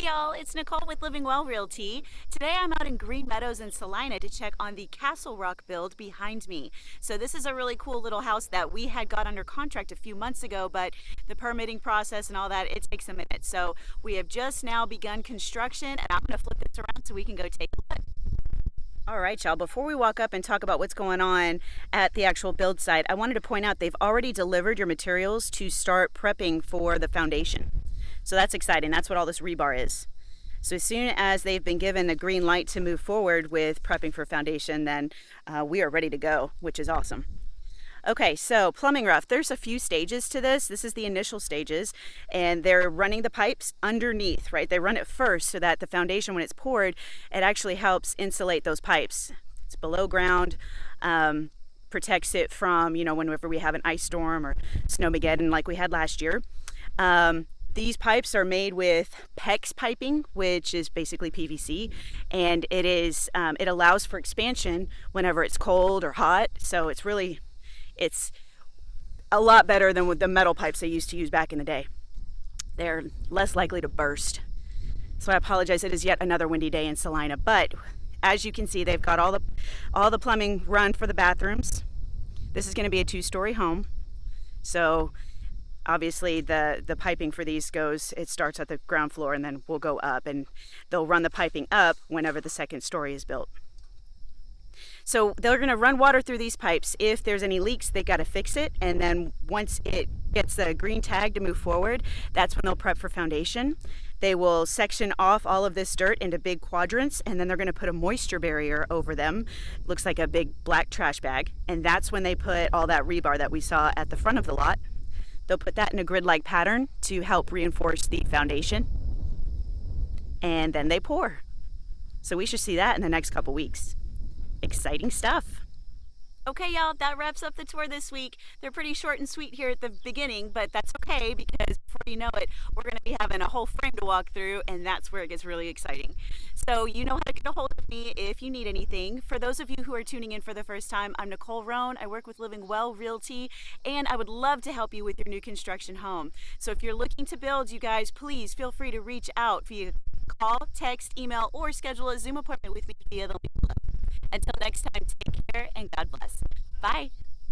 Hey y'all, it's Nicole with LivingWell Realty. Today I'm out in Green Meadows in Celina to check on the Castlerock build behind me. So this is a really cool little house that we had got under contract a few months ago, but the permitting process and all that, it takes a minute. So we have just now begun construction, and I'm gonna flip this around so we can go take a look. All right, y'all, before we walk up and talk about what's going on at the actual build site, I wanted to point out they've already delivered your materials to start prepping for the foundation. So that's exciting. That's what all this rebar is. So as soon as they've been given a green light to move forward with prepping for foundation, then we are ready to go, which is awesome. Okay, so plumbing rough. There's a few stages to this. This is the initial stages, and they're running the pipes underneath, right? They run it first so that the foundation, when it's poured, it actually helps insulate those pipes. It's below ground, protects it from, whenever we have an ice storm or snowmageddon like we had last year. These pipes are made with PEX piping, which is basically PVC, and it allows for expansion whenever it's cold or hot. So it's a lot better than with the metal pipes they used to use back in the day. They're less likely to burst. So I apologize, it is yet another windy day in Celina, but as you can see, they've got all the plumbing run for the bathrooms. This is going to be a 2-story home. So obviously the piping for these it starts at the ground floor and then we'll go up, and they'll run the piping up whenever the second story is built. So they're going to run water through these pipes. If there's any leaks, they got to fix it, and then once it gets the green tag to move forward, that's when they'll prep for foundation. They will section off all of this dirt into big quadrants, and then they're going to put a moisture barrier over them. Looks like a big black trash bag, and that's when they put all that rebar that we saw at the front of the lot. They'll put that in a grid-like pattern to help reinforce the foundation, and then they pour. So we should see that in the next couple weeks. Exciting stuff. Okay, y'all, that wraps up the tour this week. They're pretty short and sweet here at the beginning, but that's okay, because before you know it, we're going to be having a whole frame to walk through, and that's where it gets really exciting. So you know how to get a hold of me if you need anything. For those of you who are tuning in for the first time, I'm Nicole Roan. I work with LivingWell Realty, and I would love to help you with your new construction home. So if you're looking to build, you guys, please feel free to reach out via call, text, email, or schedule a Zoom appointment with me via the link below. Until next time, take care and God bless. Bye.